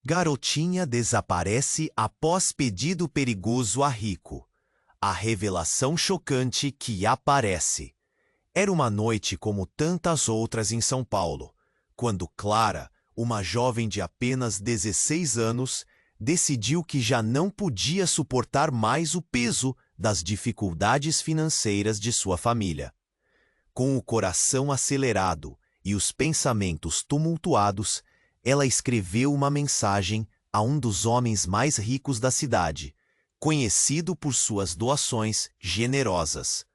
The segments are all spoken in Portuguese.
Garotinha desaparece após pedido perigoso a rico. A revelação chocante que aparece. Era uma noite como tantas outras em São Paulo, quando Clara, uma jovem de apenas 16 anos, decidiu que já não podia suportar mais o peso das dificuldades financeiras de sua família. Com o coração acelerado e os pensamentos tumultuados, ela escreveu uma mensagem a um dos homens mais ricos da cidade, conhecido por suas doações generosas.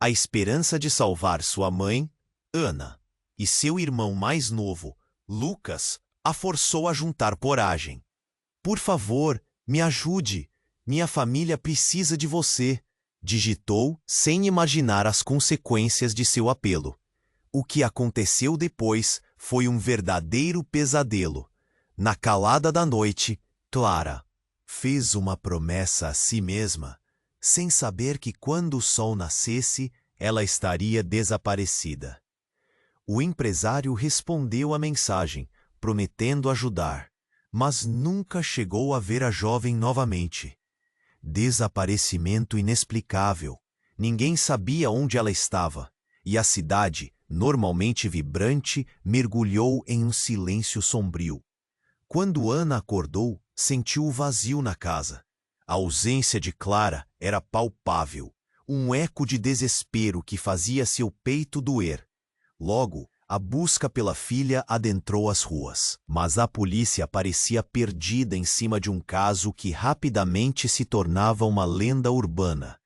A esperança de salvar sua mãe, Ana, e seu irmão mais novo, Lucas, a forçou a juntar coragem. "Por favor, me ajude. Minha família precisa de você", digitou sem imaginar as consequências de seu apelo. O que aconteceu depois foi um verdadeiro pesadelo. Na calada da noite, Clara fez uma promessa a si mesma, sem saber que quando o sol nascesse, ela estaria desaparecida. O empresário respondeu à mensagem, prometendo ajudar, mas nunca chegou a ver a jovem novamente. Desaparecimento inexplicável. Ninguém sabia onde ela estava, e a cidade, normalmente vibrante, mergulhou em um silêncio sombrio. Quando Ana acordou, sentiu o vazio na casa. A ausência de Clara era palpável, um eco de desespero que fazia seu peito doer. Logo, a busca pela filha adentrou as ruas, mas a polícia parecia perdida em cima de um caso que rapidamente se tornava uma lenda urbana.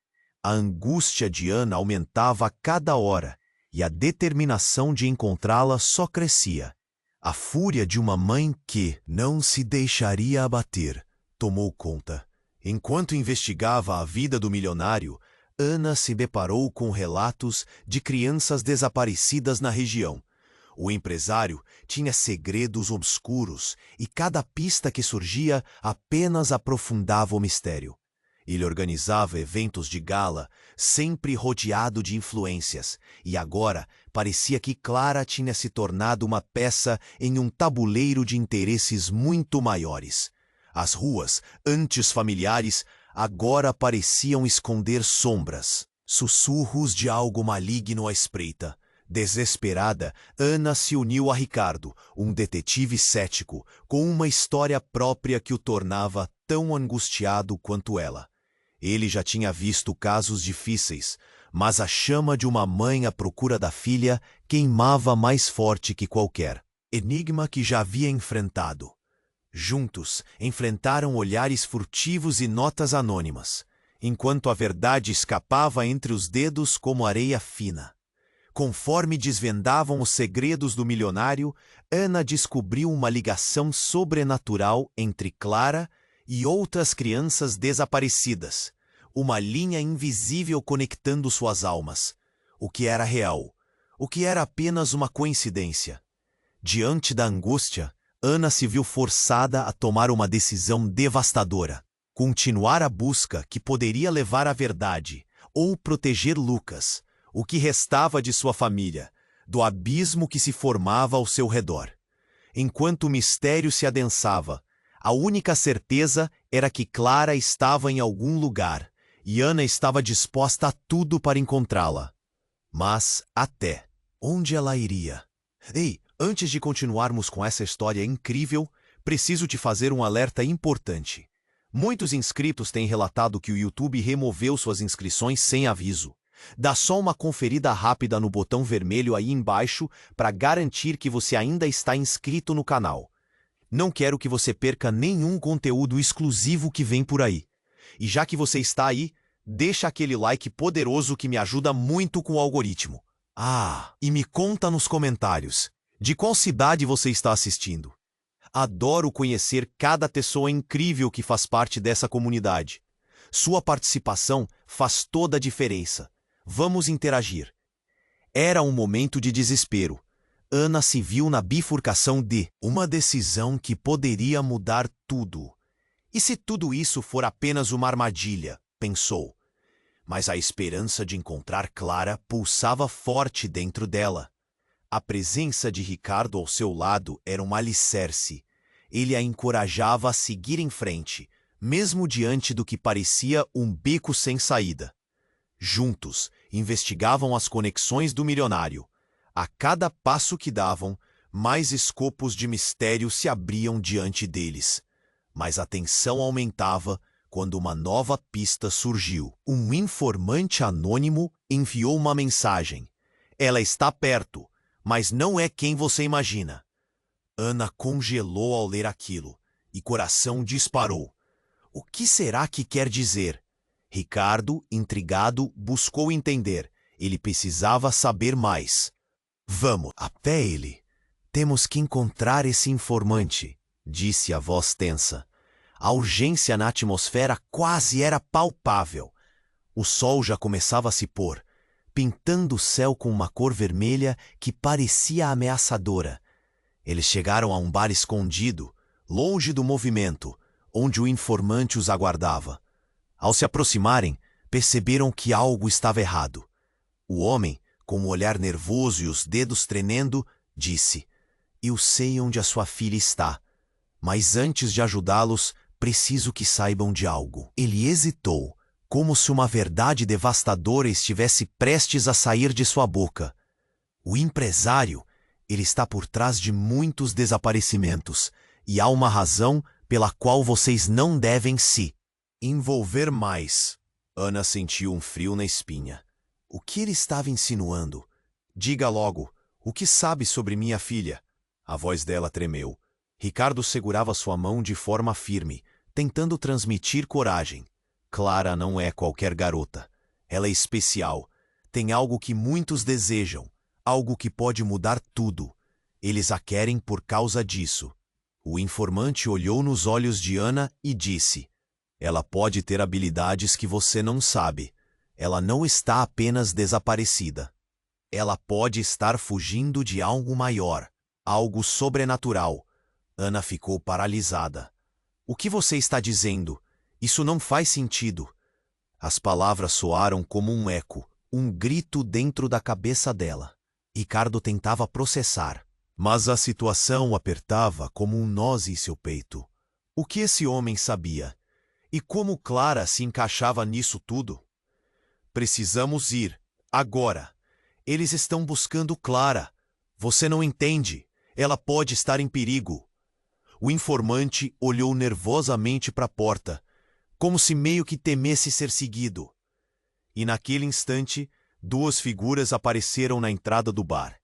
A angústia de Ana aumentava a cada hora, e a determinação de encontrá-la só crescia. A fúria de uma mãe que não se deixaria abater tomou conta. Enquanto investigava a vida do milionário, Ana se deparou com relatos de crianças desaparecidas na região. O empresário tinha segredos obscuros e cada pista que surgia apenas aprofundava o mistério. Ele organizava eventos de gala, sempre rodeado de influências, e agora parecia que Clara tinha se tornado uma peça em um tabuleiro de interesses muito maiores. As ruas, antes familiares, agora pareciam esconder sombras, sussurros de algo maligno à espreita. Desesperada, Ana se uniu a Ricardo, um detetive cético, com uma história própria que o tornava tão angustiado quanto ela. Ele já tinha visto casos difíceis, mas a chama de uma mãe à procura da filha queimava mais forte que qualquer enigma que já havia enfrentado. Juntos, enfrentaram olhares furtivos e notas anônimas, enquanto a verdade escapava entre os dedos como areia fina. Conforme desvendavam os segredos do milionário, Ana descobriu uma ligação sobrenatural entre Clara e outras crianças desaparecidas, uma linha invisível conectando suas almas. O que era real? O que era apenas uma coincidência? Diante da angústia, Ana se viu forçada a tomar uma decisão devastadora. Continuar a busca que poderia levar à verdade, ou proteger Lucas, o que restava de sua família, do abismo que se formava ao seu redor. Enquanto o mistério se adensava, a única certeza era que Clara estava em algum lugar, e Ana estava disposta a tudo para encontrá-la. Mas até onde ela iria? Ei, antes de continuarmos com essa história incrível, preciso te fazer um alerta importante. Muitos inscritos têm relatado que o YouTube removeu suas inscrições sem aviso. Dá só uma conferida rápida no botão vermelho aí embaixo para garantir que você ainda está inscrito no canal. Não quero que você perca nenhum conteúdo exclusivo que vem por aí. E já que você está aí, deixa aquele like poderoso que me ajuda muito com o algoritmo. E me conta nos comentários, de qual cidade você está assistindo? Adoro conhecer cada pessoa incrível que faz parte dessa comunidade. Sua participação faz toda a diferença. Vamos interagir. Era um momento de desespero. Ana se viu na bifurcação de uma decisão que poderia mudar tudo. E se tudo isso for apenas uma armadilha? Pensou. Mas a esperança de encontrar Clara pulsava forte dentro dela. A presença de Ricardo ao seu lado era um alicerce. ele a encorajava a seguir em frente, mesmo diante do que parecia um beco sem saída. Juntos, investigavam as conexões do milionário. A cada passo que davam, mais escopos de mistério se abriam diante deles. Mas a tensão aumentava quando uma nova pista surgiu. Um informante anônimo enviou uma mensagem. Ela está perto, mas não é quem você imagina. Ana congelou ao ler aquilo, e coração disparou. O que será que quer dizer? Ricardo, intrigado, buscou entender. Ele precisava saber mais. Vamos, até ele. Temos que encontrar esse informante, disse a voz tensa. A urgência na atmosfera quase era palpável. O sol já começava a se pôr, pintando o céu com uma cor vermelha que parecia ameaçadora. Eles chegaram a um bar escondido, longe do movimento, onde o informante os aguardava. Ao se aproximarem, perceberam que algo estava errado. O homem, com o olhar nervoso e os dedos tremendo, disse: Eu sei onde a sua filha está, mas antes de ajudá-los, preciso que saibam de algo. Ele hesitou, como se uma verdade devastadora estivesse prestes a sair de sua boca. O empresário, ele está por trás de muitos desaparecimentos, e há uma razão pela qual vocês não devem se envolver mais. Ana sentiu um frio na espinha. O que ele estava insinuando? Diga logo, o que sabe sobre minha filha? A voz dela tremeu. Ricardo segurava sua mão de forma firme, tentando transmitir coragem. Clara não é qualquer garota. Ela é especial. Tem algo que muitos desejam, algo que pode mudar tudo. Eles a querem por causa disso. O informante olhou nos olhos de Ana e disse: Ela pode ter habilidades que você não sabe. Ela não está apenas desaparecida. Ela pode estar fugindo de algo maior, algo sobrenatural. Ana ficou paralisada. O que você está dizendo? Isso não faz sentido. As palavras soaram como um eco, um grito dentro da cabeça dela. Ricardo tentava processar, mas a situação o apertava como um nós em seu peito. O que esse homem sabia? E como Clara se encaixava nisso tudo? Precisamos ir, agora. Eles estão buscando Clara. Você não entende. Ela pode estar em perigo. O informante olhou nervosamente para a porta, como se meio que temesse ser seguido. E naquele instante, duas figuras apareceram na entrada do bar.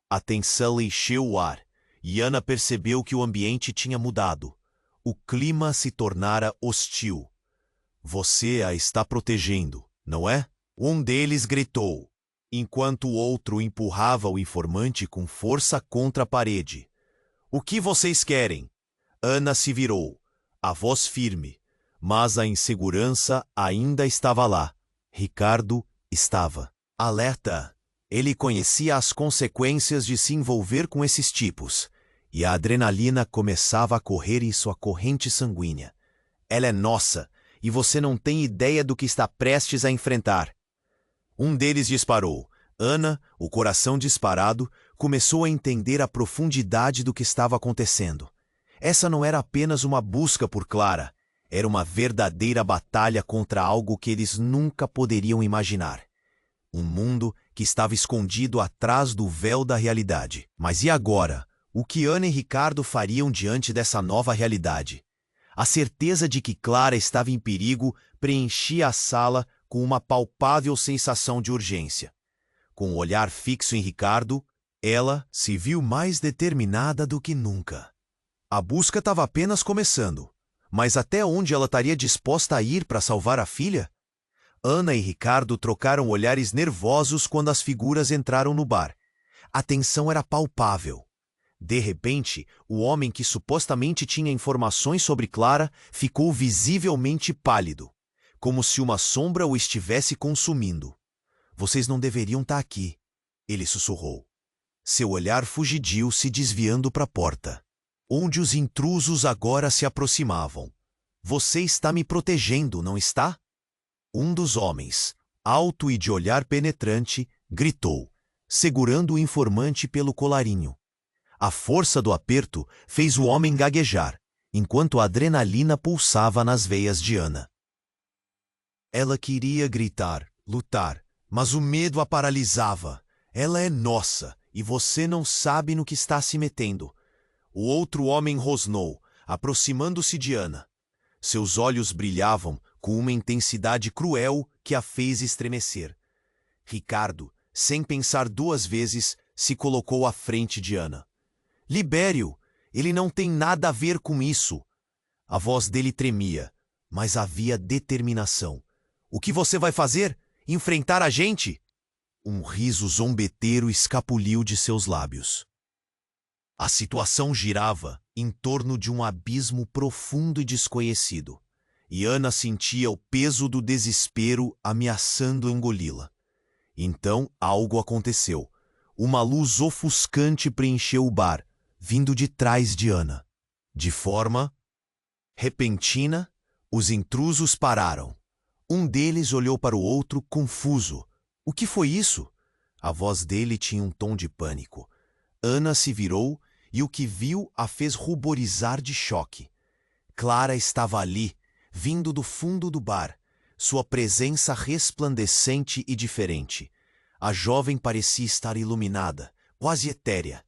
A tensão encheu o ar, e Ana percebeu que o ambiente tinha mudado. O clima se tornara hostil. Você a está protegendo, não é? Um deles gritou, enquanto o outro empurrava o informante com força contra a parede. O que vocês querem? Ana se virou, a voz firme, mas a insegurança ainda estava lá. Ricardo estava alerta. Ele conhecia as consequências de se envolver com esses tipos, e a adrenalina começava a correr em sua corrente sanguínea. Ela é nossa, e você não tem ideia do que está prestes a enfrentar. Um deles disparou. Ana, o coração disparado, começou a entender a profundidade do que estava acontecendo. Essa não era apenas uma busca por Clara, era uma verdadeira batalha contra algo que eles nunca poderiam imaginar. Um mundo que estava escondido atrás do véu da realidade. Mas e agora? O que Ana e Ricardo fariam diante dessa nova realidade? A certeza de que Clara estava em perigo preenchia a sala com uma palpável sensação de urgência. Com o olhar fixo em Ricardo, ela se viu mais determinada do que nunca. A busca estava apenas começando, mas até onde ela estaria disposta a ir para salvar a filha? Ana e Ricardo trocaram olhares nervosos quando as figuras entraram no bar. A tensão era palpável. De repente, o homem que supostamente tinha informações sobre Clara ficou visivelmente pálido, como se uma sombra o estivesse consumindo. Vocês não deveriam estar aqui, ele sussurrou. Seu olhar fugidio se desviando para a porta, onde os intrusos agora se aproximavam. Você está me protegendo, não está? Um dos homens, alto e de olhar penetrante, gritou, segurando o informante pelo colarinho. A força do aperto fez o homem gaguejar, enquanto a adrenalina pulsava nas veias de Ana. Ela queria gritar, lutar, mas o medo a paralisava. Ela é nossa, e você não sabe no que está se metendo. O outro homem rosnou, aproximando-se de Ana. Seus olhos brilhavam com uma intensidade cruel que a fez estremecer. Ricardo, sem pensar duas vezes, se colocou à frente de Ana. Libere-o! Ele não tem nada a ver com isso. A voz dele tremia, mas havia determinação. O que você vai fazer? Enfrentar a gente? Um riso zombeteiro escapuliu de seus lábios. A situação girava em torno de um abismo profundo e desconhecido, e Ana sentia o peso do desespero ameaçando engoli-la. Então algo aconteceu. Uma luz ofuscante preencheu o bar, vindo de trás de Ana. De forma repentina, os intrusos pararam. Um deles olhou para o outro, confuso. O que foi isso? A voz dele tinha um tom de pânico. Ana se virou e o que viu a fez ruborizar de choque. Clara estava ali, vindo do fundo do bar, sua presença resplandecente e diferente. A jovem parecia estar iluminada, quase etérea.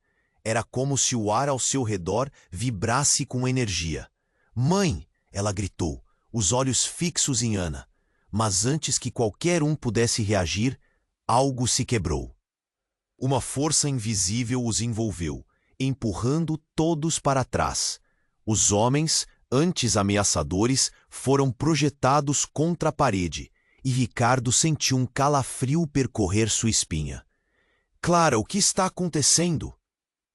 Era como se o ar ao seu redor vibrasse com energia. Mãe! Ela gritou, os olhos fixos em Ana. Mas antes que qualquer um pudesse reagir, algo se quebrou. Uma força invisível os envolveu, empurrando todos para trás. Os homens, antes ameaçadores, foram projetados contra a parede, e Ricardo sentiu um calafrio percorrer sua espinha. Clara, o que está acontecendo?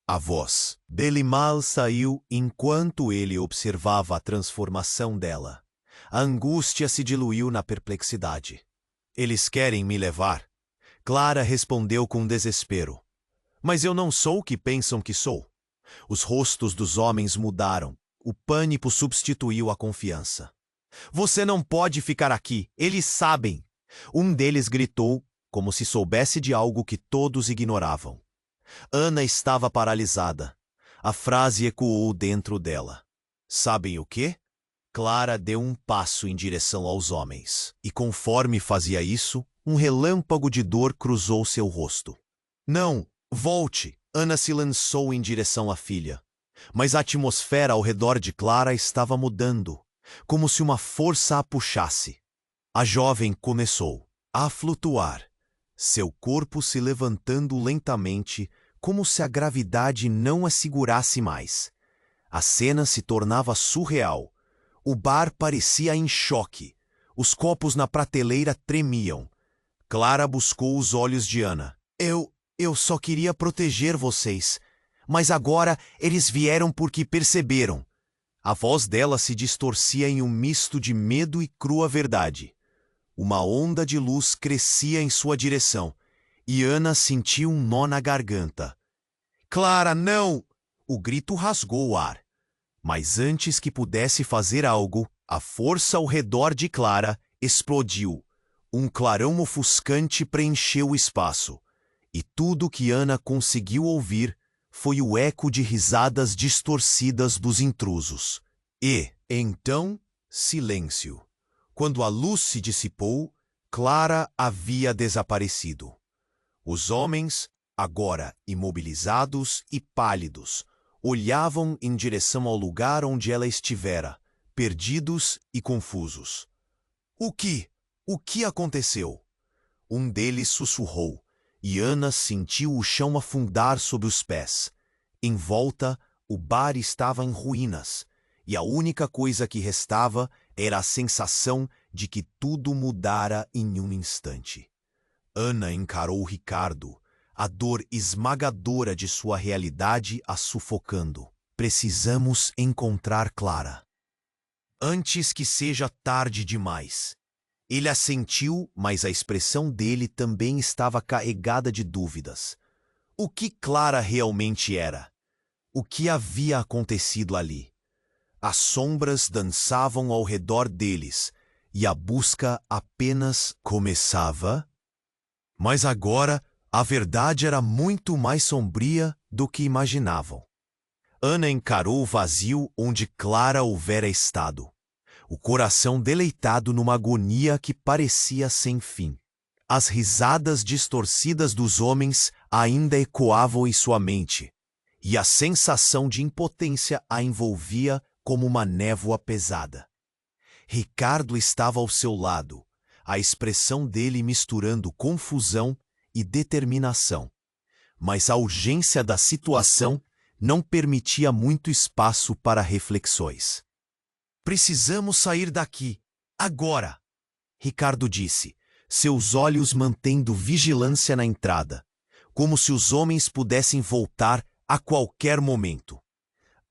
A voz dele mal saiu enquanto ele observava a transformação dela. A angústia se diluiu na perplexidade. Eles querem me levar. Clara respondeu com desespero. Mas eu não sou o que pensam que sou. Os rostos dos homens mudaram. O pânico substituiu a confiança. Você não pode ficar aqui. Eles sabem. Um deles gritou, como se soubesse de algo que todos ignoravam. Ana estava paralisada. A frase ecoou dentro dela. Sabem o quê? Clara deu um passo em direção aos homens, e conforme fazia isso, um relâmpago de dor cruzou seu rosto. Não, volte! Ana se lançou em direção à filha. Mas a atmosfera ao redor de Clara estava mudando, como se uma força a puxasse. A jovem começou a flutuar, seu corpo se levantando lentamente, como se a gravidade não a segurasse mais. A cena se tornava surreal. O bar parecia em choque. Os copos na prateleira tremiam. Clara buscou os olhos de Ana. Eu só queria proteger vocês. Mas agora eles vieram porque perceberam. A voz dela se distorcia em um misto de medo e crua verdade. Uma onda de luz crescia em sua direção, e Ana sentiu um nó na garganta. Clara, não! O grito rasgou o ar. Mas antes que pudesse fazer algo, a força ao redor de Clara explodiu. Um clarão ofuscante preencheu o espaço. E tudo que Ana conseguiu ouvir foi o eco de risadas distorcidas dos intrusos. E, então, silêncio. Quando a luz se dissipou, Clara havia desaparecido. Os homens, agora imobilizados e pálidos, olhavam em direção ao lugar onde ela estivera, perdidos e confusos. O que aconteceu? Um deles sussurrou, e Ana sentiu o chão afundar sob os pés. Em volta, o bar estava em ruínas, e a única coisa que restava era a sensação de que tudo mudara em um instante. Ana encarou Ricardo, a dor esmagadora de sua realidade a sufocando. Precisamos encontrar Clara. Antes que seja tarde demais. Ele assentiu, mas a expressão dele também estava carregada de dúvidas. O que Clara realmente era? O que havia acontecido ali? As sombras dançavam ao redor deles, e a busca apenas começava. Mas agora, a verdade era muito mais sombria do que imaginavam. Ana encarou o vazio onde Clara houvera estado, o coração deleitado numa agonia que parecia sem fim. As risadas distorcidas dos homens ainda ecoavam em sua mente, e a sensação de impotência a envolvia como uma névoa pesada. Ricardo estava ao seu lado, a expressão dele misturando confusão e determinação. Mas a urgência da situação não permitia muito espaço para reflexões. "Precisamos sair daqui, agora", Ricardo disse, seus olhos mantendo vigilância na entrada, como se os homens pudessem voltar a qualquer momento.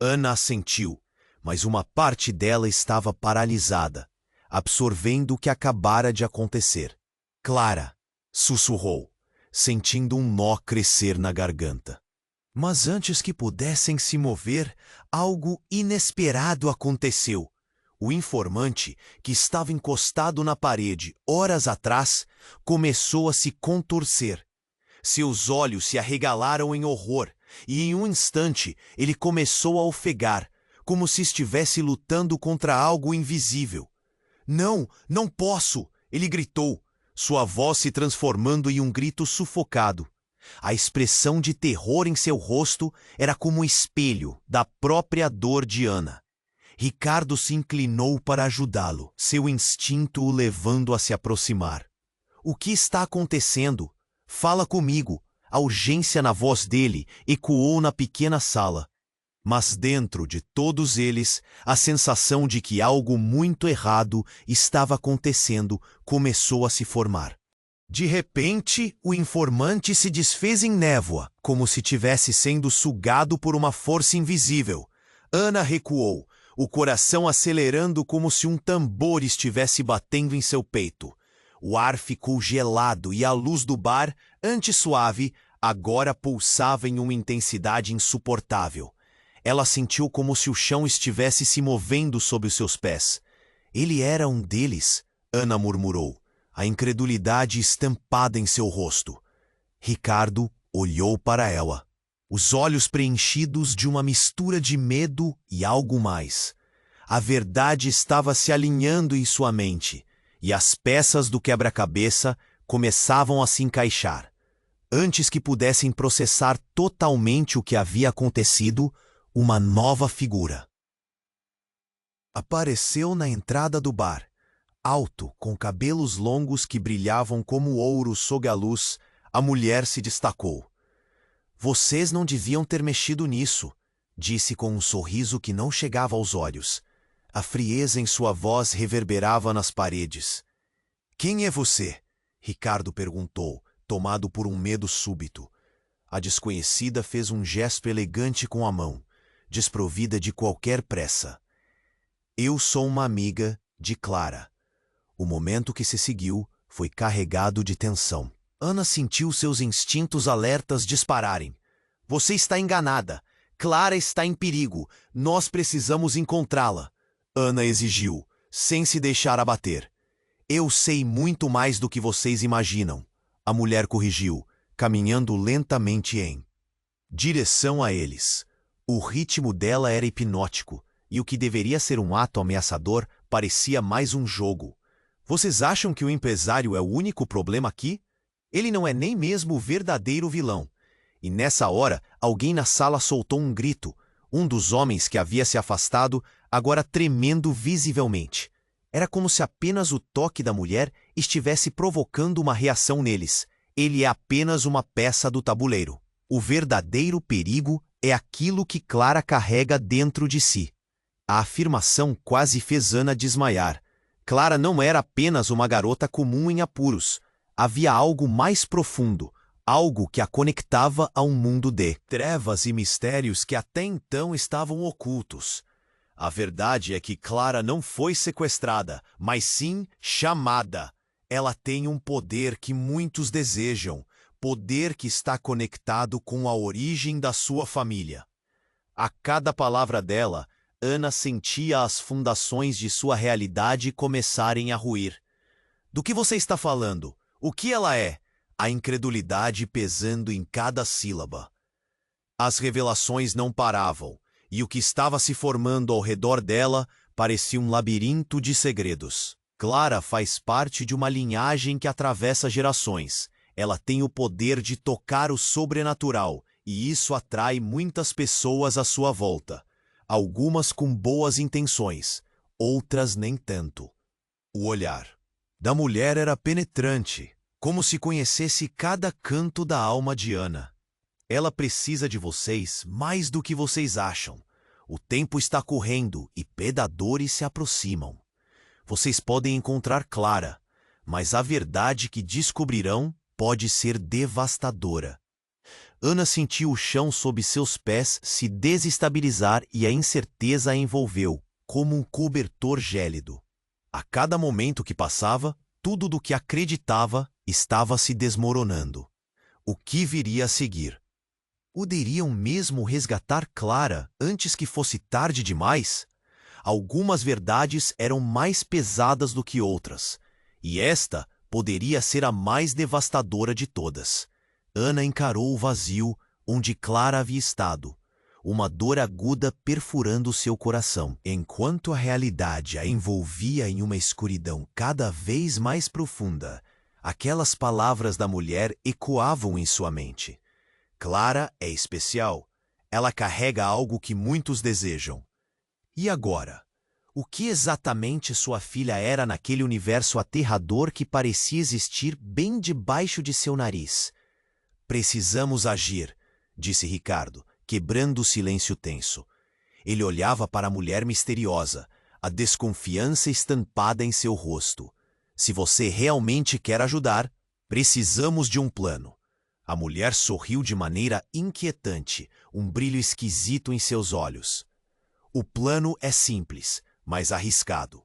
Ana assentiu, mas uma parte dela estava paralisada, absorvendo o que acabara de acontecer. "Clara", sussurrou, sentindo um nó crescer na garganta. Mas antes que pudessem se mover, algo inesperado aconteceu. O informante, que estava encostado na parede horas atrás, começou a se contorcer. Seus olhos se arregalaram em horror, e em um instante ele começou a ofegar, como se estivesse lutando contra algo invisível. "Não, não posso!" ele gritou, sua voz se transformando em um grito sufocado. A expressão de terror em seu rosto era como um espelho da própria dor de Ana. Ricardo se inclinou para ajudá-lo, seu instinto o levando a se aproximar. "O que está acontecendo? Fala comigo." A urgência na voz dele ecoou na pequena sala. Mas dentro de todos eles, a sensação de que algo muito errado estava acontecendo começou a se formar. De repente, o informante se desfez em névoa, como se tivesse sendo sugado por uma força invisível. Ana recuou, o coração acelerando como se um tambor estivesse batendo em seu peito. O ar ficou gelado e a luz do bar, antes suave, agora pulsava em uma intensidade insuportável. Ela sentiu como se o chão estivesse se movendo sob os seus pés. "Ele era um deles", Ana murmurou, a incredulidade estampada em seu rosto. Ricardo olhou para ela, os olhos preenchidos de uma mistura de medo e algo mais. A verdade estava se alinhando em sua mente, e as peças do quebra-cabeça começavam a se encaixar. Antes que pudessem processar totalmente o que havia acontecido, uma nova figura apareceu na entrada do bar. Alto, com cabelos longos que brilhavam como ouro sob a luz, a mulher se destacou. "Vocês não deviam ter mexido nisso", disse com um sorriso que não chegava aos olhos. A frieza em sua voz reverberava nas paredes. "Quem é você?" Ricardo perguntou, tomado por um medo súbito. A desconhecida fez um gesto elegante com a mão, desprovida de qualquer pressa. "Eu sou uma amiga de Clara." O momento que se seguiu foi carregado de tensão. Ana sentiu seus instintos alertas dispararem. "Você está enganada. Clara está em perigo. Nós precisamos encontrá-la", Ana exigiu, sem se deixar abater. "Eu sei muito mais do que vocês imaginam", a mulher corrigiu, caminhando lentamente em direção a eles. O ritmo dela era hipnótico, e o que deveria ser um ato ameaçador parecia mais um jogo. "Vocês acham que o empresário é o único problema aqui? Ele não é nem mesmo o verdadeiro vilão." E nessa hora, alguém na sala soltou um grito, um dos homens que havia se afastado, agora tremendo visivelmente. Era como se apenas o toque da mulher estivesse provocando uma reação neles. Ele é apenas uma peça do tabuleiro. O verdadeiro perigo é aquilo que Clara carrega dentro de si. A afirmação quase fez Ana desmaiar. Clara não era apenas uma garota comum em apuros. Havia algo mais profundo, algo que a conectava a um mundo de trevas e mistérios que até então estavam ocultos. A verdade é que Clara não foi sequestrada, mas sim chamada. Ela tem um poder que muitos desejam, poder que está conectado com a origem da sua família. A cada palavra dela, Ana sentia as fundações de sua realidade começarem a ruir. "Do que você está falando? O que ela é?" A incredulidade pesando em cada sílaba. As revelações não paravam, e o que estava se formando ao redor dela parecia um labirinto de segredos. Clara faz parte de uma linhagem que atravessa gerações. Ela tem o poder de tocar o sobrenatural, e isso atrai muitas pessoas à sua volta. Algumas com boas intenções, outras nem tanto. O olhar da mulher era penetrante, como se conhecesse cada canto da alma de Ana. Ela precisa de vocês mais do que vocês acham. O tempo está correndo e predadores se aproximam. Vocês podem encontrar Clara, mas a verdade que descobrirão pode ser devastadora. Ana sentiu o chão sob seus pés se desestabilizar e a incerteza a envolveu, como um cobertor gélido. A cada momento que passava, tudo do que acreditava estava se desmoronando. O que viria a seguir? Poderiam mesmo resgatar Clara antes que fosse tarde demais? Algumas verdades eram mais pesadas do que outras, e esta poderia ser a mais devastadora de todas. Ana encarou o vazio onde Clara havia estado, uma dor aguda perfurando seu coração, enquanto a realidade a envolvia em uma escuridão cada vez mais profunda. Aquelas palavras da mulher ecoavam em sua mente. Clara é especial. Ela carrega algo que muitos desejam. E agora? O que exatamente sua filha era naquele universo aterrador que parecia existir bem debaixo de seu nariz? Precisamos agir, disse Ricardo, quebrando o silêncio tenso. Ele olhava para a mulher misteriosa, a desconfiança estampada em seu rosto. Se você realmente quer ajudar, precisamos de um plano. A mulher sorriu de maneira inquietante, um brilho esquisito em seus olhos. O plano é simples, mas arriscado.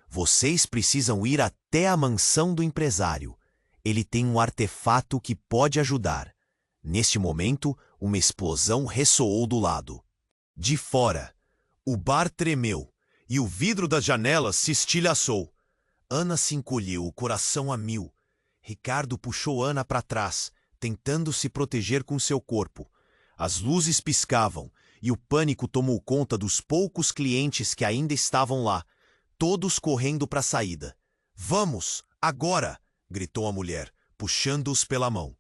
Vocês precisam ir até a mansão do empresário. Ele tem um artefato que pode ajudar. Neste momento, uma explosão ressoou do lado. De fora, o bar tremeu e o vidro das janelas se estilhaçou. Ana se encolheu, o coração a mil. Ricardo puxou Ana para trás, tentando se proteger com seu corpo. As luzes piscavam e o pânico tomou conta dos poucos clientes que ainda estavam lá, todos correndo para a saída. "Vamos, agora!" gritou a mulher, puxando-os pela mão.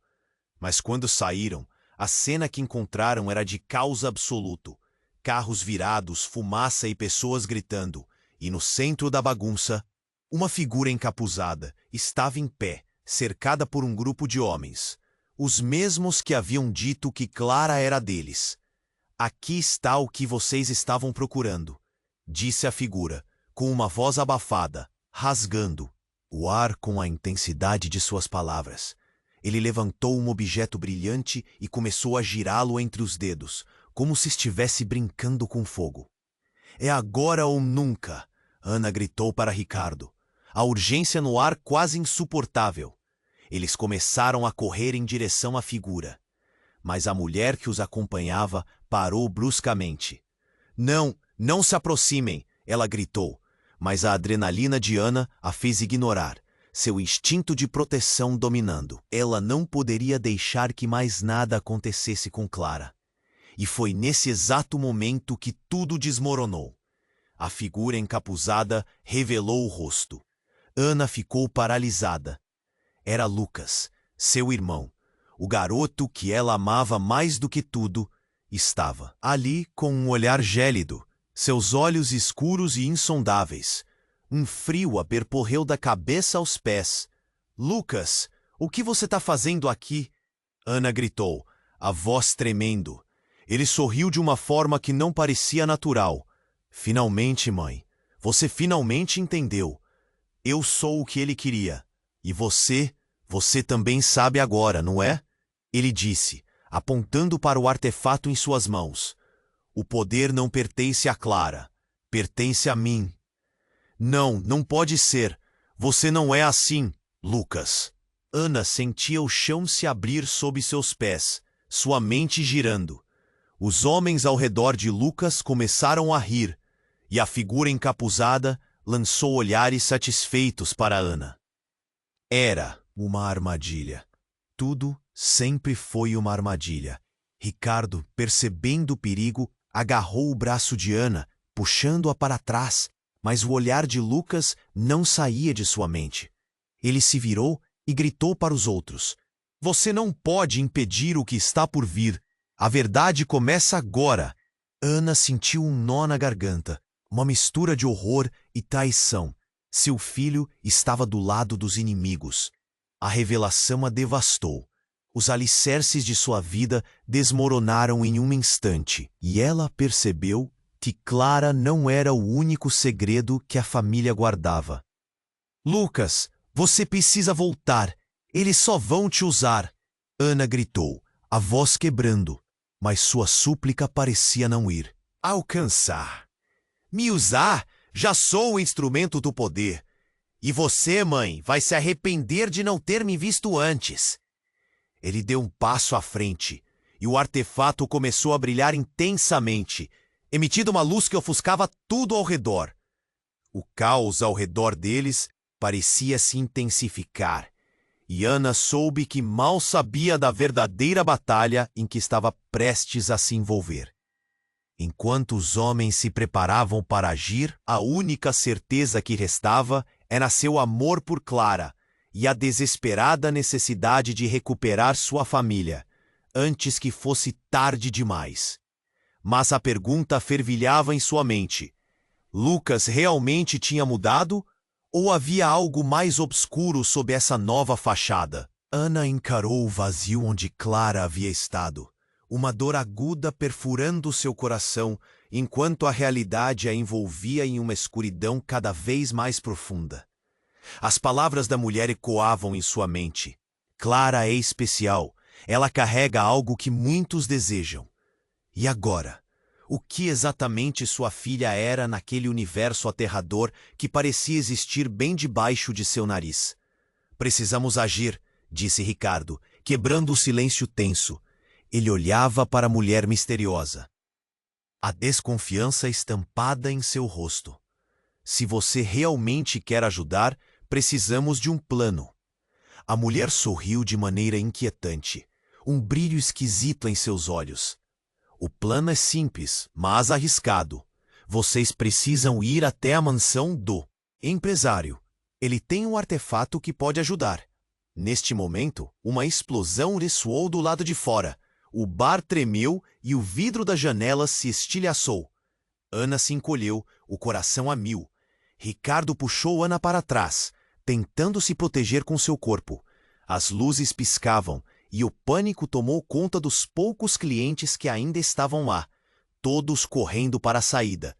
Mas quando saíram, a cena que encontraram era de caos absoluto. Carros virados, fumaça e pessoas gritando. E no centro da bagunça, uma figura encapuzada estava em pé, cercada por um grupo de homens. Os mesmos que haviam dito que Clara era deles. "Aqui está o que vocês estavam procurando", disse a figura, com uma voz abafada, rasgando o ar com a intensidade de suas palavras. Ele levantou um objeto brilhante e começou a girá-lo entre os dedos, como se estivesse brincando com fogo. "É agora ou nunca", Ana gritou para Ricardo. A urgência no ar quase insuportável. Eles começaram a correr em direção à figura. Mas a mulher que os acompanhava parou bruscamente. "Não, não se aproximem", ela gritou, mas a adrenalina de Ana a fez ignorar, seu instinto de proteção dominando. Ela não poderia deixar que mais nada acontecesse com Clara. E foi nesse exato momento que tudo desmoronou. A figura encapuzada revelou o rosto. Ana ficou paralisada. Era Lucas, seu irmão. O garoto que ela amava mais do que tudo estava ali com um olhar gélido, seus olhos escuros e insondáveis. Um frio a percorreu da cabeça aos pés. "Lucas, o que você está fazendo aqui?" Ana gritou, a voz tremendo. Ele sorriu de uma forma que não parecia natural. "Finalmente, mãe. Você finalmente entendeu. Eu sou o que ele queria. E você também sabe agora, não é?" Ele disse, apontando para o artefato em suas mãos. "O poder não pertence a Clara. Pertence a mim." "Não, não pode ser. Você não é assim, Lucas." Ana sentia o chão se abrir sob seus pés, sua mente girando. Os homens ao redor de Lucas começaram a rir, e a figura encapuzada lançou olhares satisfeitos para Ana. Era uma armadilha. Tudo sempre foi uma armadilha. Ricardo, percebendo o perigo, Agarrou o braço de Ana, puxando-a para trás, mas o olhar de Lucas não saía de sua mente. Ele se virou e gritou para os outros: "Você não pode impedir o que está por vir. A verdade começa agora." Ana sentiu um nó na garganta, uma mistura de horror e traição. Seu filho estava do lado dos inimigos. A revelação a devastou. Os alicerces de sua vida desmoronaram em um instante, e ela percebeu que Clara não era o único segredo que a família guardava. "Lucas, você precisa voltar. Eles só vão te usar." Ana gritou, a voz quebrando, mas sua súplica parecia não ir. "Alcançar? Me usar? Já sou o instrumento do poder. E você, mãe, vai se arrepender de não ter me visto antes." Ele deu um passo à frente, e o artefato começou a brilhar intensamente, emitindo uma luz que ofuscava tudo ao redor. O caos ao redor deles parecia se intensificar, e Ana soube que mal sabia da verdadeira batalha em que estava prestes a se envolver. Enquanto os homens se preparavam para agir, a única certeza que restava era seu amor por Clara e a desesperada necessidade de recuperar sua família, antes que fosse tarde demais. Mas a pergunta fervilhava em sua mente: Lucas realmente tinha mudado? Ou havia algo mais obscuro sob essa nova fachada? Ana encarou o vazio onde Clara havia estado, uma dor aguda perfurando seu coração, enquanto a realidade a envolvia em uma escuridão cada vez mais profunda. As palavras da mulher ecoavam em sua mente. Clara é especial. Ela carrega algo que muitos desejam. E agora? O que exatamente sua filha era naquele universo aterrador que parecia existir bem debaixo de seu nariz? "Precisamos agir", disse Ricardo, quebrando o silêncio tenso. Ele olhava para a mulher misteriosa, a desconfiança estampada em seu rosto. "Se você realmente quer ajudar, precisamos de um plano." A mulher sorriu de maneira inquietante, um brilho esquisito em seus olhos. "O plano é simples, mas arriscado. Vocês precisam ir até a mansão do empresário. Ele tem um artefato que pode ajudar." Neste momento, uma explosão ressoou do lado de fora. O bar tremeu e o vidro da janela se estilhaçou. Ana se encolheu, o coração a mil. Ricardo puxou Ana para trás, tentando se proteger com seu corpo. As luzes piscavam e o pânico tomou conta dos poucos clientes que ainda estavam lá, todos correndo para a saída.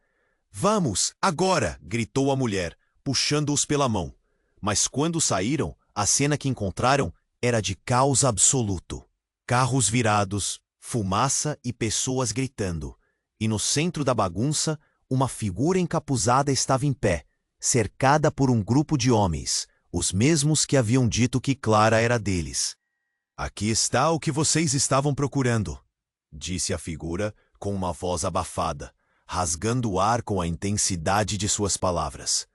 "Vamos, agora!" gritou a mulher, puxando-os pela mão. Mas quando saíram, a cena que encontraram era de caos absoluto. Carros virados, fumaça e pessoas gritando. E no centro da bagunça, uma figura encapuzada estava em pé, cercada por um grupo de homens, os mesmos que haviam dito que Clara era deles. "Aqui está o que vocês estavam procurando", disse a figura com uma voz abafada, rasgando o ar com a intensidade de suas palavras.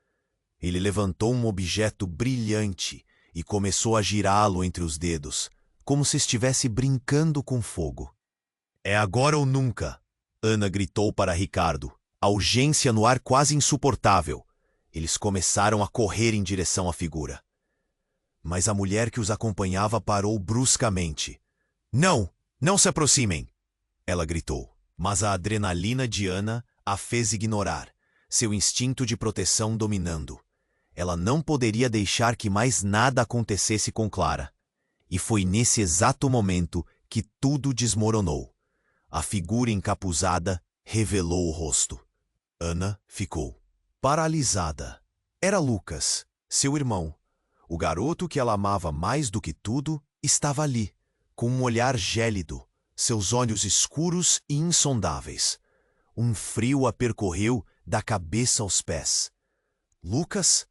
Ele levantou um objeto brilhante e começou a girá-lo entre os dedos, como se estivesse brincando com fogo. "É agora ou nunca", Ana gritou para Ricardo, a urgência no ar quase insuportável. Eles começaram a correr em direção à figura. Mas a mulher que os acompanhava parou bruscamente. "Não, não se aproximem!" ela gritou. Mas a adrenalina de Ana a fez ignorar, seu instinto de proteção dominando. Ela não poderia deixar que mais nada acontecesse com Clara. E foi nesse exato momento que tudo desmoronou. A figura encapuzada revelou o rosto. Ana ficou paralisada. Era Lucas, seu irmão. O garoto que ela amava mais do que tudo estava ali, com um olhar gélido, seus olhos escuros e insondáveis. Um frio a percorreu da cabeça aos pés. "Lucas?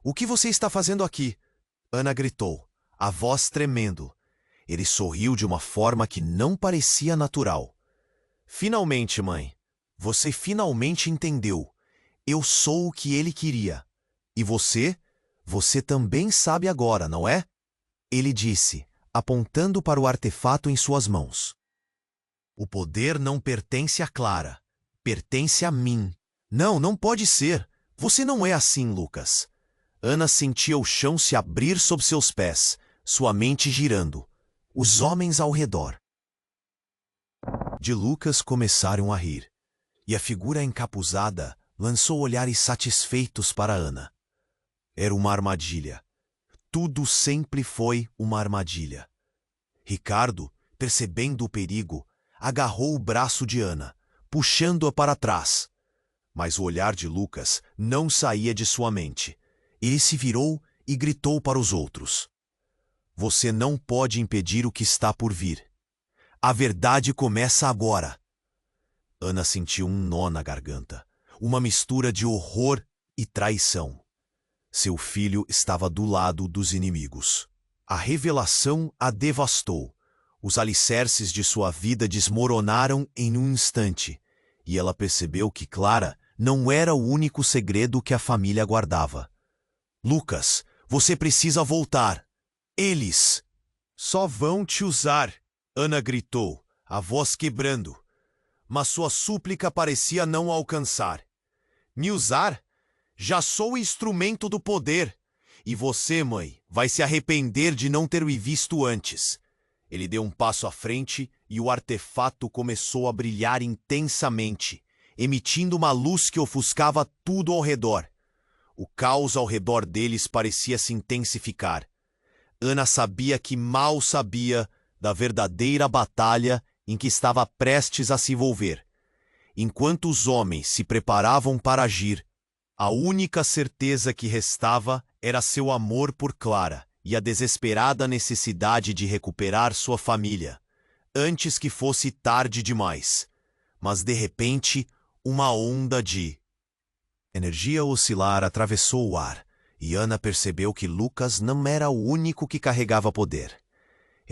O que você está fazendo aqui?" Ana gritou, a voz tremendo. Ele sorriu de uma forma que não parecia natural. "Finalmente, mãe. Você finalmente entendeu. Eu sou o que ele queria. E você? Você também sabe agora, não é?" Ele disse, apontando para o artefato em suas mãos. "O poder não pertence a Clara. Pertence a mim. Não, não pode ser. Você não é assim, Lucas. Ana sentia o chão se abrir sob seus pés, sua mente girando. Os homens ao redor de Lucas começaram a rir, e a figura encapuzada lançou olhares satisfeitos para Ana. Era uma armadilha. Tudo sempre foi uma armadilha. Ricardo, percebendo o perigo, agarrou o braço de Ana, puxando-a para trás. Mas o olhar de Lucas não saía de sua mente. Ele se virou e gritou para os outros: Você não pode impedir o que está por vir. A verdade começa agora. Ana sentiu um nó na garganta, uma mistura de horror e traição. Seu filho estava do lado dos inimigos. A revelação a devastou. Os alicerces de sua vida desmoronaram em um instante, e ela percebeu que Clara não era o único segredo que a família guardava. Lucas, você precisa voltar. Eles só vão te usar, Ana gritou, a voz quebrando. Mas sua súplica parecia não alcançar. Me usar? Já sou o instrumento do poder. E você, mãe, vai se arrepender de não ter me visto antes. Ele deu um passo à frente e o artefato começou a brilhar intensamente, emitindo uma luz que ofuscava tudo ao redor. O caos ao redor deles parecia se intensificar. Ana sabia que mal sabia da verdadeira batalha em que estava prestes a se envolver. Enquanto os homens se preparavam para agir, a única certeza que restava era seu amor por Clara e a desesperada necessidade de recuperar sua família, antes que fosse tarde demais. Mas, de repente, uma onda de energia oscilar atravessou o ar, e Ana percebeu que Lucas não era o único que carregava poder.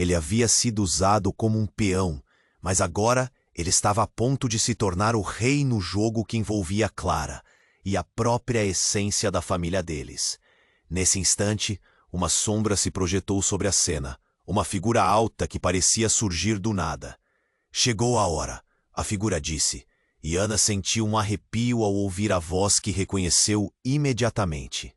Ele havia sido usado como um peão, mas agora ele estava a ponto de se tornar o rei no jogo que envolvia Clara e a própria essência da família deles. Nesse instante, uma sombra se projetou sobre a cena, uma figura alta que parecia surgir do nada. Chegou a hora, a figura disse, e Ana sentiu um arrepio ao ouvir a voz que reconheceu imediatamente.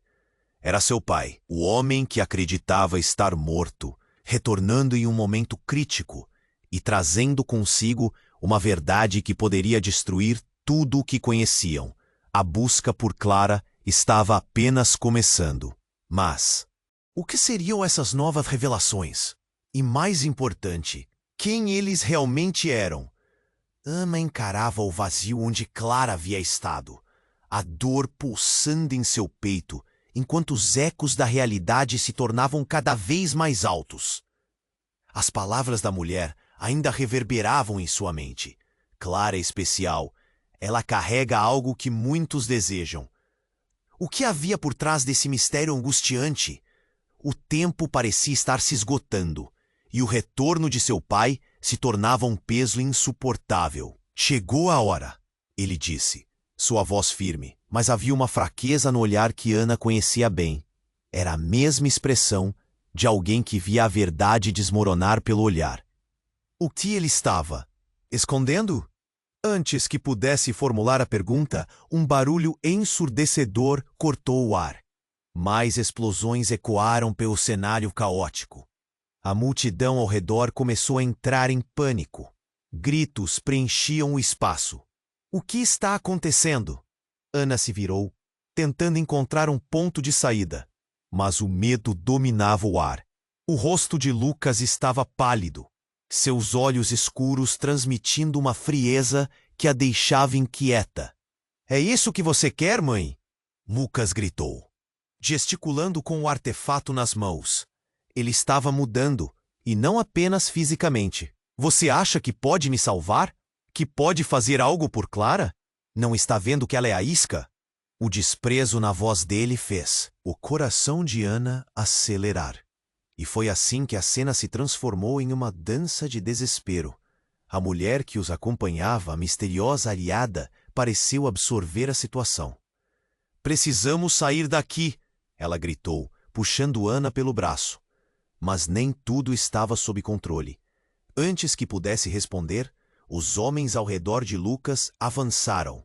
Era seu pai, o homem que acreditava estar morto, retornando em um momento crítico e trazendo consigo uma verdade que poderia destruir tudo o que conheciam. A busca por Clara estava apenas começando. Mas o que seriam essas novas revelações? E mais importante, quem eles realmente eram? Ana encarava o vazio onde Clara havia estado, a dor pulsando em seu peito, enquanto os ecos da realidade se tornavam cada vez mais altos. As palavras da mulher ainda reverberavam em sua mente. Clara é especial. Ela carrega algo que muitos desejam. O que havia por trás desse mistério angustiante? O tempo parecia estar se esgotando, e o retorno de seu pai se tornava um peso insuportável. Chegou a hora, ele disse, sua voz firme, mas havia uma fraqueza no olhar que Ana conhecia bem. Era a mesma expressão de alguém que via a verdade desmoronar pelo olhar. O que ele estava escondendo? Antes que pudesse formular a pergunta, um barulho ensurdecedor cortou o ar. Mais explosões ecoaram pelo cenário caótico. A multidão ao redor começou a entrar em pânico. Gritos preenchiam o espaço. O que está acontecendo? Ana se virou, tentando encontrar um ponto de saída. Mas o medo dominava o ar. O rosto de Lucas estava pálido, seus olhos escuros transmitindo uma frieza que a deixava inquieta. É isso que você quer, mãe? Lucas gritou, gesticulando com o artefato nas mãos. Ele estava mudando, e não apenas fisicamente. Você acha que pode me salvar? Que pode fazer algo por Clara? Não está vendo que ela é a isca? O desprezo na voz dele fez o coração de Ana acelerar. E foi assim que a cena se transformou em uma dança de desespero. A mulher que os acompanhava, a misteriosa aliada, pareceu absorver a situação. Precisamos sair daqui, ela gritou, puxando Ana pelo braço. Mas nem tudo estava sob controle. Antes que pudesse responder, Os homens ao redor de Lucas avançaram.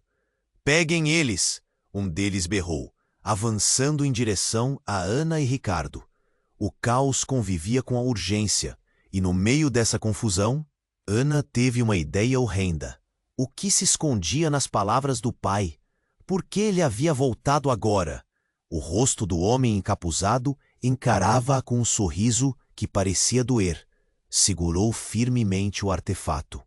"Peguem eles!" um deles berrou, avançando em direção a Ana e Ricardo. O caos convivia com a urgência, e no meio dessa confusão, Ana teve uma ideia horrenda. O que se escondia nas palavras do pai? Por que ele havia voltado agora? O rosto do homem encapuzado encarava-a com um sorriso que parecia doer. Segurou firmemente o artefato.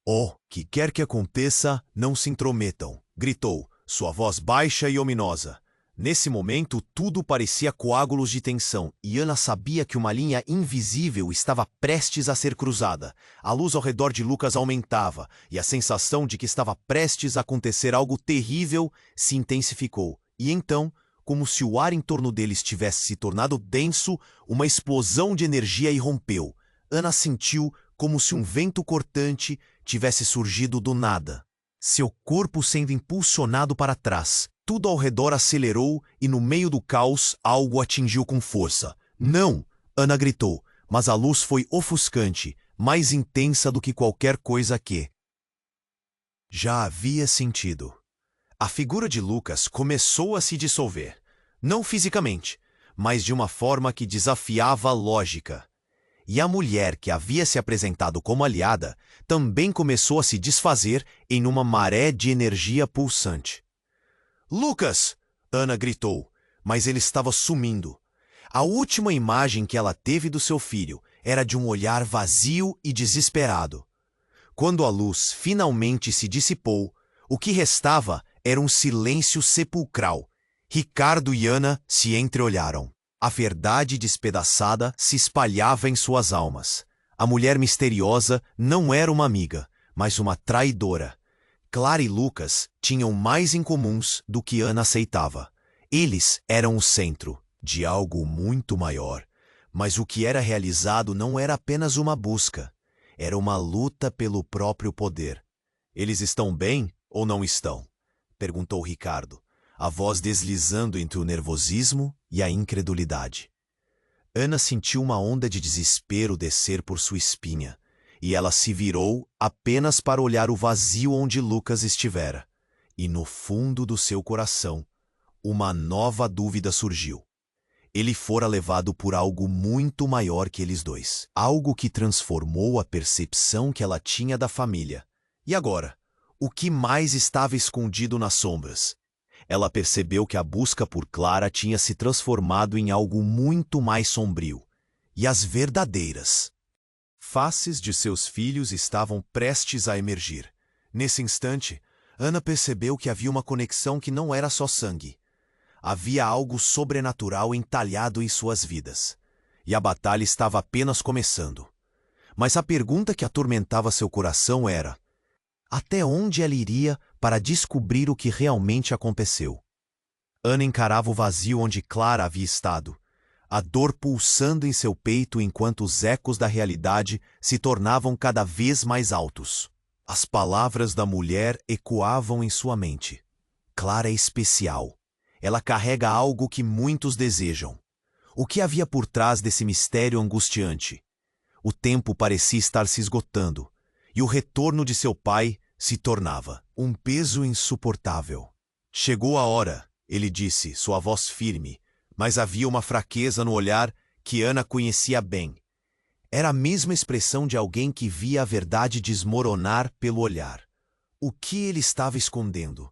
"Oh, que quer que aconteça, não se intrometam", gritou, sua voz baixa e ominosa. Nesse momento, tudo parecia coágulos de tensão, e Ana sabia que uma linha invisível estava prestes a ser cruzada. A luz ao redor de Lucas aumentava, e a sensação de que estava prestes a acontecer algo terrível se intensificou. E então, como se o ar em torno deles tivesse se tornado denso, uma explosão de energia irrompeu. Ana sentiu como se um vento cortante tivesse surgido do nada. Seu corpo sendo impulsionado para trás. Tudo ao redor acelerou e no meio do caos algo atingiu com força. "Não!" Ana gritou, mas a luz foi ofuscante, mais intensa do que qualquer coisa que já havia sentido. A figura de Lucas começou a se dissolver, não fisicamente, mas de uma forma que desafiava a lógica. E a mulher que havia se apresentado como aliada também começou a se desfazer em uma maré de energia pulsante. "Lucas!" Ana gritou, mas ele estava sumindo. A última imagem que ela teve do seu filho era de um olhar vazio e desesperado. Quando a luz finalmente se dissipou, o que restava era um silêncio sepulcral. Ricardo e Ana se entreolharam. A verdade despedaçada se espalhava em suas almas. A mulher misteriosa não era uma amiga, mas uma traidora. Clara e Lucas tinham mais em comuns do que Ana aceitava. Eles eram o centro de algo muito maior, mas o que era realizado não era apenas uma busca, era uma luta pelo próprio poder. "Eles estão bem ou não estão?" perguntou Ricardo, a voz deslizando entre o nervosismo e a incredulidade. Ana sentiu uma onda de desespero descer por sua espinha, e ela se virou apenas para olhar o vazio onde Lucas estivera. E no fundo do seu coração, uma nova dúvida surgiu. Ele fora levado por algo muito maior que eles dois. Algo que transformou a percepção que ela tinha da família. E agora, o que mais estava escondido nas sombras? Ela percebeu que a busca por Clara tinha se transformado em algo muito mais sombrio. E as verdadeiras faces de seus filhos estavam prestes a emergir. Nesse instante, Ana percebeu que havia uma conexão que não era só sangue. Havia algo sobrenatural entalhado em suas vidas. E a batalha estava apenas começando. Mas a pergunta que atormentava seu coração era: até onde ela iria para descobrir o que realmente aconteceu? Ana encarava o vazio onde Clara havia estado, a dor pulsando em seu peito enquanto os ecos da realidade se tornavam cada vez mais altos. As palavras da mulher ecoavam em sua mente. Clara é especial. Ela carrega algo que muitos desejam. O que havia por trás desse mistério angustiante? O tempo parecia estar se esgotando, e o retorno de seu pai se tornava um peso insuportável. "Chegou a hora", ele disse, sua voz firme, mas havia uma fraqueza no olhar que Ana conhecia bem. Era a mesma expressão de alguém que via a verdade desmoronar pelo olhar. O que ele estava escondendo?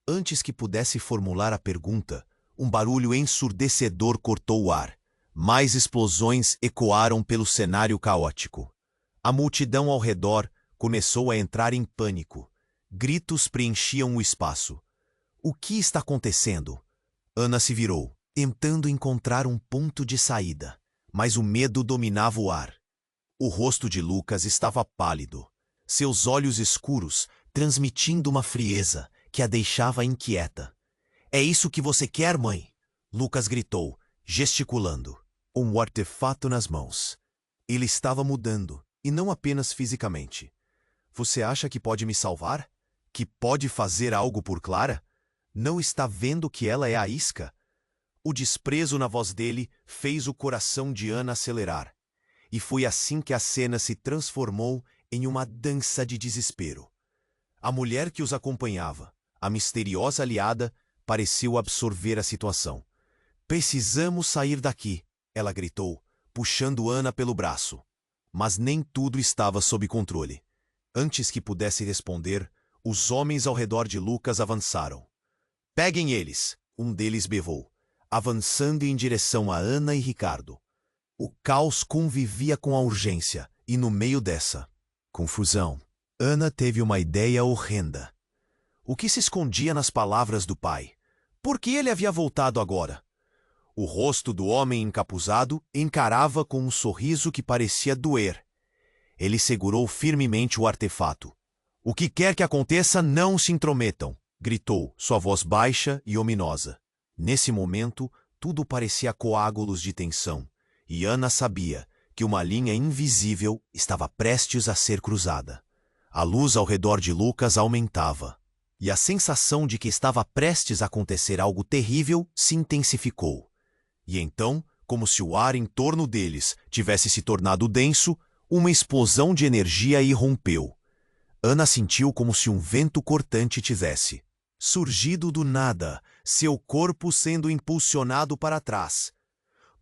Antes que pudesse formular a pergunta, um barulho ensurdecedor cortou o ar. Mais explosões ecoaram pelo cenário caótico. A multidão ao redor começou a entrar em pânico. Gritos preenchiam o espaço. "O que está acontecendo?" Ana se virou, tentando encontrar um ponto de saída, mas o medo dominava o ar. O rosto de Lucas estava pálido, seus olhos escuros transmitindo uma frieza que a deixava inquieta. "É isso que você quer, mãe?" Lucas gritou, gesticulando, um artefato nas mãos. Ele estava mudando, e não apenas fisicamente. "Você acha que pode me salvar? Que pode fazer algo por Clara? Não está vendo que ela é a isca?" O desprezo na voz dele fez o coração de Ana acelerar. E foi assim que a cena se transformou em uma dança de desespero. A mulher que os acompanhava, a misteriosa aliada, pareceu absorver a situação. "Precisamos sair daqui", ela gritou, puxando Ana pelo braço. Mas nem tudo estava sob controle. Antes que pudesse responder, os homens ao redor de Lucas avançaram. "Peguem eles", um deles berrou, avançando em direção a Ana e Ricardo. O caos convivia com a urgência, e no meio dessa confusão, Ana teve uma ideia horrenda. O que se escondia nas palavras do pai? Por que ele havia voltado agora? O rosto do homem encapuzado encarava com um sorriso que parecia doer. Ele segurou firmemente o artefato. "O que quer que aconteça, não se intrometam", gritou, sua voz baixa e ominosa. Nesse momento, tudo parecia coágulos de tensão, e Ana sabia que uma linha invisível estava prestes a ser cruzada. A luz ao redor de Lucas aumentava, e a sensação de que estava prestes a acontecer algo terrível se intensificou. E então, como se o ar em torno deles tivesse se tornado denso, uma explosão de energia irrompeu. Ana sentiu como se um vento cortante tivesse surgido do nada, seu corpo sendo impulsionado para trás.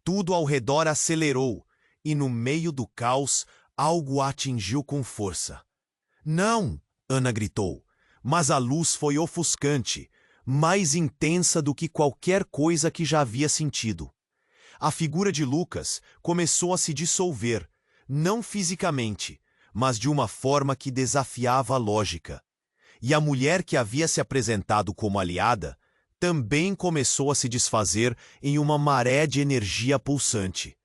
Tudo ao redor acelerou, e no meio do caos, algo a atingiu com força. "Não!" Ana gritou, mas a luz foi ofuscante, mais intensa do que qualquer coisa que já havia sentido. A figura de Lucas começou a se dissolver, não fisicamente, mas de uma forma que desafiava a lógica. E a mulher que havia se apresentado como aliada também começou a se desfazer em uma maré de energia pulsante.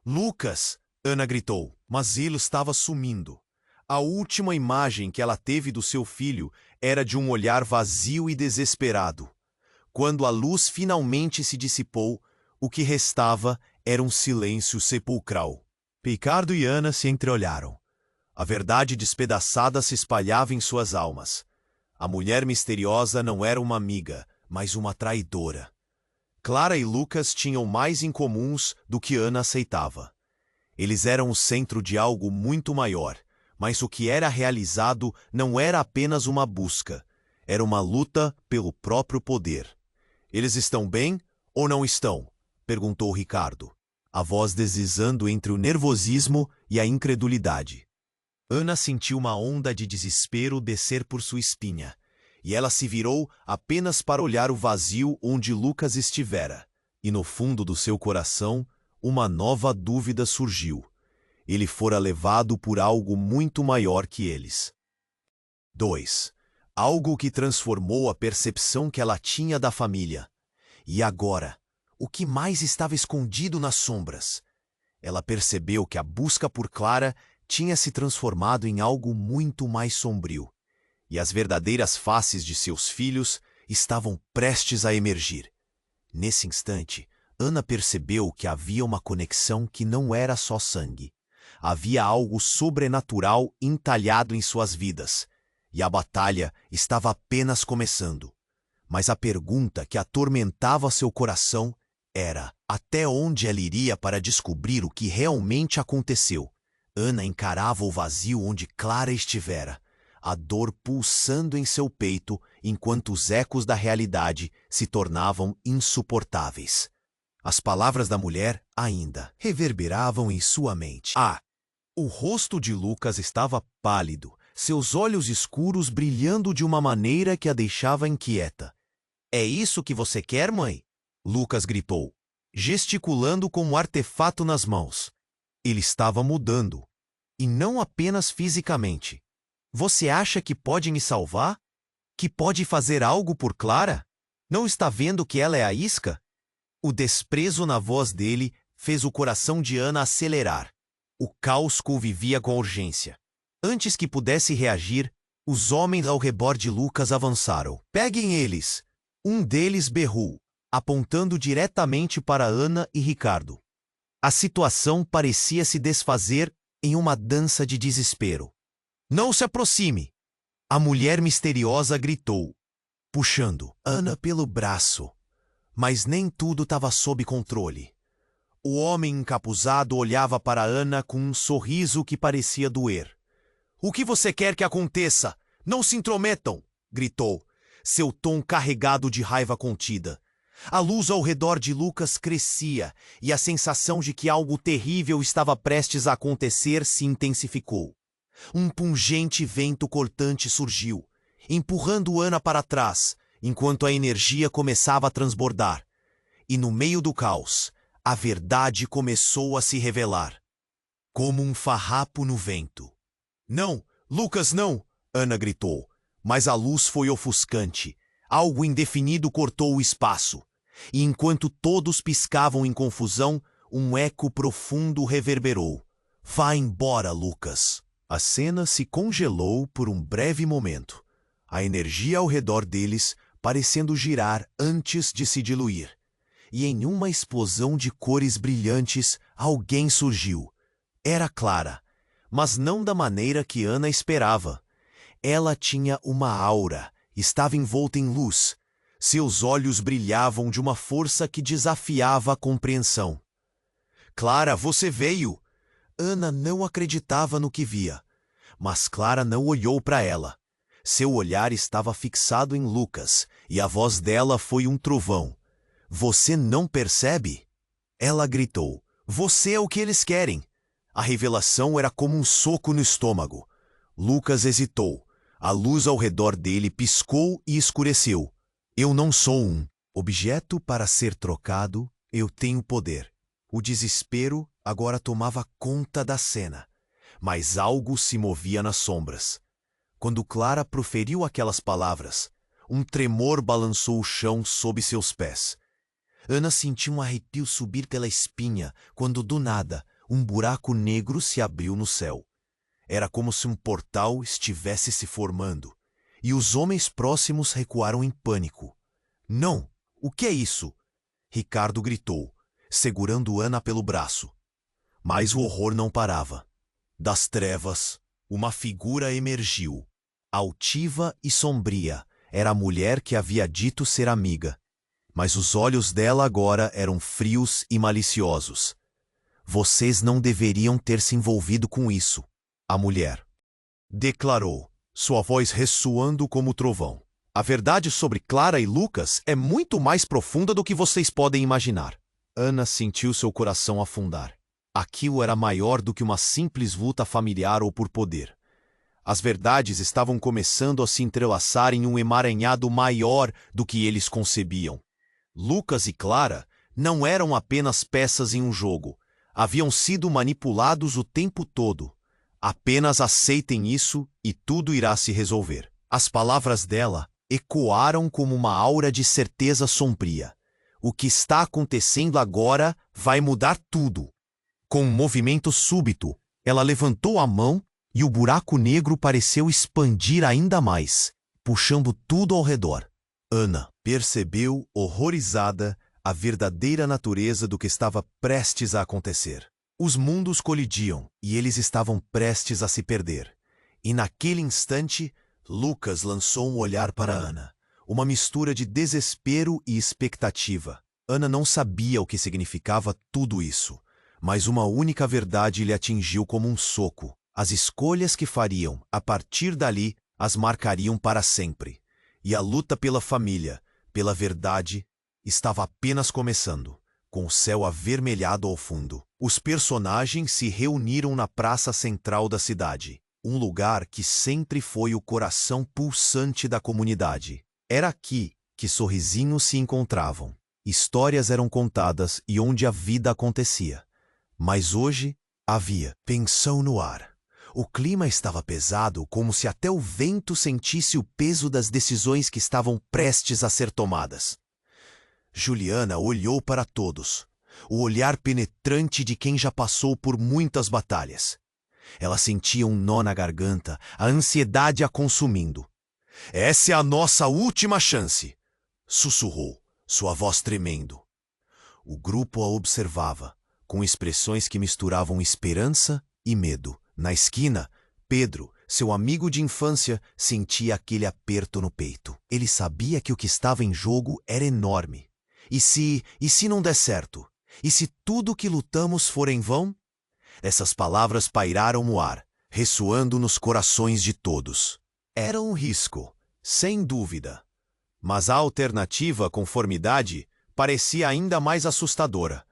"Lucas!" Ana gritou, mas ele estava sumindo. A última imagem que ela teve do seu filho era de um olhar vazio e desesperado. Quando a luz finalmente se dissipou, o que restava era um silêncio sepulcral. Ricardo e Ana se entreolharam. A verdade despedaçada se espalhava em suas almas. A mulher misteriosa não era uma amiga, mas uma traidora. Clara e Lucas tinham mais em comuns do que Ana aceitava. Eles eram o centro de algo muito maior, mas o que era realizado não era apenas uma busca, era uma luta pelo próprio poder. "Eles estão bem ou não estão?" perguntou Ricardo, a voz deslizando entre o nervosismo e a incredulidade. Ana sentiu uma onda de desespero descer por sua espinha, e ela se virou apenas para olhar o vazio onde Lucas estivera. E no fundo do seu coração, uma nova dúvida surgiu. Ele fora levado por algo muito maior que eles. 2. Algo que transformou a percepção que ela tinha da família. E agora, o que mais estava escondido nas sombras? Ela percebeu que a busca por Clara tinha se transformado em algo muito mais sombrio, e as verdadeiras faces de seus filhos estavam prestes a emergir. Nesse instante, Ana percebeu que havia uma conexão que não era só sangue. Havia algo sobrenatural entalhado em suas vidas, e a batalha estava apenas começando. Mas a pergunta que atormentava seu coração era: até onde ela iria para descobrir o que realmente aconteceu? Ana encarava o vazio onde Clara estivera, a dor pulsando em seu peito enquanto os ecos da realidade se tornavam insuportáveis. As palavras da mulher ainda reverberavam em sua mente. O rosto de Lucas estava pálido, seus olhos escuros brilhando de uma maneira que a deixava inquieta. "É isso que você quer, mãe?" Lucas gritou, gesticulando com um artefato nas mãos. Ele estava mudando, e não apenas fisicamente. "Você acha que pode me salvar? Que pode fazer algo por Clara? Não está vendo que ela é a isca?" O desprezo na voz dele fez o coração de Ana acelerar. O caos convivia com a urgência. Antes que pudesse reagir, os homens ao redor de Lucas avançaram. "Peguem eles!" Um deles berrou, apontando diretamente para Ana e Ricardo. A situação parecia se desfazer em uma dança de desespero. "Não se aproxime!" A mulher misteriosa gritou, puxando Ana pelo braço. Mas nem tudo estava sob controle. O homem encapuzado olhava para Ana com um sorriso que parecia doer. O que você quer que aconteça? Não se intrometam! Gritou, seu tom carregado de raiva contida. A luz ao redor de Lucas crescia e a sensação de que algo terrível estava prestes a acontecer se intensificou. Um pungente vento cortante surgiu, empurrando Ana para trás, enquanto a energia começava a transbordar. E no meio do caos, a verdade começou a se revelar. Como um farrapo no vento. Não, Lucas, não! Ana gritou, mas a luz foi ofuscante. Algo indefinido cortou o espaço. E enquanto todos piscavam em confusão, um eco profundo reverberou. Vá embora, Lucas! A cena se congelou por um breve momento. A energia ao redor deles parecendo girar antes de se diluir. E em uma explosão de cores brilhantes, alguém surgiu. Era Clara, mas não da maneira que Ana esperava. Ela tinha uma aura, estava envolta em luz. Seus olhos brilhavam de uma força que desafiava a compreensão. Clara, você veio! Ana não acreditava no que via. Mas Clara não olhou para ela. Seu olhar estava fixado em Lucas, e a voz dela foi um trovão. Você não percebe? Ela gritou. Você é o que eles querem. A revelação era como um soco no estômago. Lucas hesitou. A luz ao redor dele piscou e escureceu. Eu não sou um objeto para ser trocado, eu tenho poder. O desespero agora tomava conta da cena. Mas algo se movia nas sombras. Quando Clara proferiu aquelas palavras, um tremor balançou o chão sob seus pés. Ana sentiu um arrepio subir pela espinha, quando do nada, um buraco negro se abriu no céu. Era como se um portal estivesse se formando, e os homens próximos recuaram em pânico. Não! O que é isso? Ricardo gritou, segurando Ana pelo braço. Mas o horror não parava. Das trevas, uma figura emergiu. Altiva e sombria, era a mulher que havia dito ser amiga. Mas os olhos dela agora eram frios e maliciosos. Vocês não deveriam ter se envolvido com isso, a mulher declarou, sua voz ressoando como trovão. A verdade sobre Clara e Lucas é muito mais profunda do que vocês podem imaginar. Ana sentiu seu coração afundar. Aquilo era maior do que uma simples luta familiar ou por poder. As verdades estavam começando a se entrelaçar em um emaranhado maior do que eles concebiam. Lucas e Clara não eram apenas peças em um jogo. Haviam sido manipulados o tempo todo. Apenas aceitem isso e tudo irá se resolver. As palavras dela ecoaram como uma aura de certeza sombria. O que está acontecendo agora vai mudar tudo. Com um movimento súbito, ela levantou a mão e o buraco negro pareceu expandir ainda mais, puxando tudo ao redor. Ana percebeu, horrorizada, a verdadeira natureza do que estava prestes a acontecer. Os mundos colidiam e eles estavam prestes a se perder. E naquele instante, Lucas lançou um olhar para Ana, uma mistura de desespero e expectativa. Ana não sabia o que significava tudo isso, mas uma única verdade lhe atingiu como um soco. As escolhas que fariam, a partir dali, as marcariam para sempre. E a luta pela família, pela verdade, estava apenas começando, com o céu avermelhado ao fundo. Os personagens se reuniram na praça central da cidade, um lugar que sempre foi o coração pulsante da comunidade. Era aqui que sorrisinhos se encontravam, histórias eram contadas e onde a vida acontecia. Mas hoje havia tensão no ar. O clima estava pesado, como se até o vento sentisse o peso das decisões que estavam prestes a ser tomadas. Juliana olhou para todos, o olhar penetrante de quem já passou por muitas batalhas. Ela sentia um nó na garganta, a ansiedade a consumindo. Essa é a nossa última chance, sussurrou, sua voz tremendo. O grupo a observava, com expressões que misturavam esperança e medo. Na esquina, Pedro, seu amigo de infância, sentia aquele aperto no peito. Ele sabia que o que estava em jogo era enorme. E se não der certo? E se tudo que lutamos for em vão? Essas palavras pairaram no ar, ressoando nos corações de todos. Era um risco, sem dúvida. Mas a alternativa, conformidade, parecia ainda mais assustadora.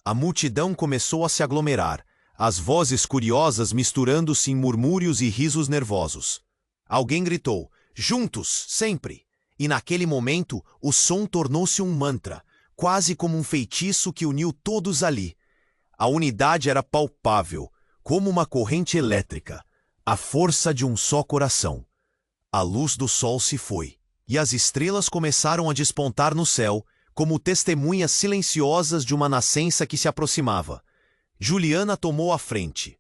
A multidão começou a se aglomerar, as vozes curiosas misturando-se em murmúrios e risos nervosos. Alguém gritou, juntos, sempre! E naquele momento, o som tornou-se um mantra, quase como um feitiço que uniu todos ali. A unidade era palpável, como uma corrente elétrica, a força de um só coração. A luz do sol se foi, e as estrelas começaram a despontar no céu, como testemunhas silenciosas de uma nascença que se aproximava. Juliana tomou a frente.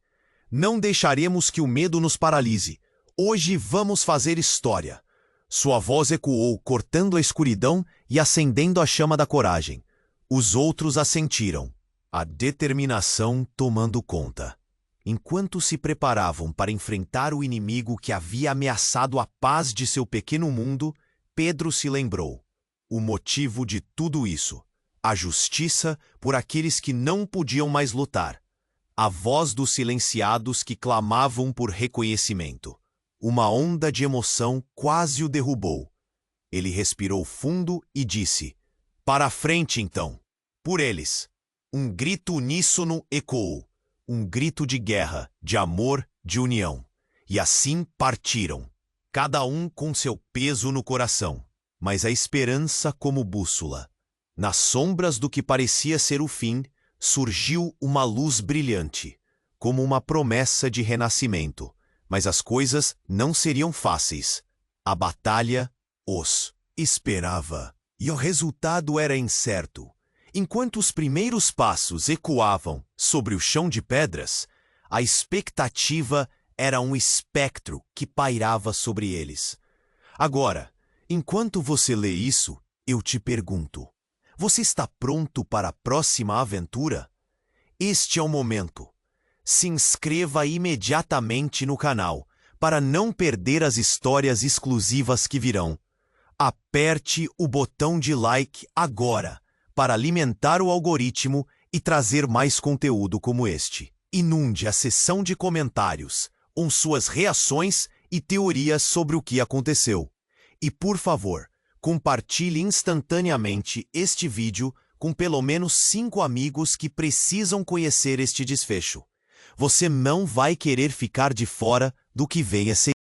Não deixaremos que o medo nos paralise. Hoje vamos fazer história. Sua voz ecoou, cortando a escuridão e acendendo a chama da coragem. Os outros assentiram, a determinação tomando conta. Enquanto se preparavam para enfrentar o inimigo que havia ameaçado a paz de seu pequeno mundo, Pedro se lembrou. O motivo de tudo isso. A justiça por aqueles que não podiam mais lutar. A voz dos silenciados que clamavam por reconhecimento. Uma onda de emoção quase o derrubou. Ele respirou fundo e disse, para a frente então, por eles. Um grito uníssono ecoou. Um grito de guerra, de amor, de união. E assim partiram, cada um com seu peso no coração, mas a esperança como bússola. Nas sombras do que parecia ser o fim, surgiu uma luz brilhante, como uma promessa de renascimento. Mas as coisas não seriam fáceis. A batalha os esperava, e o resultado era incerto. Enquanto os primeiros passos ecoavam sobre o chão de pedras, a expectativa era um espectro que pairava sobre eles. Agora, enquanto você lê isso, eu te pergunto, você está pronto para a próxima aventura? Este é o momento. Se inscreva imediatamente no canal para não perder as histórias exclusivas que virão. Aperte o botão de like agora para alimentar o algoritmo e trazer mais conteúdo como este. Inunde a seção de comentários com suas reações e teorias sobre o que aconteceu. E, por favor, compartilhe instantaneamente este vídeo com pelo menos 5 amigos que precisam conhecer este desfecho. Você não vai querer ficar de fora do que vem a seguir.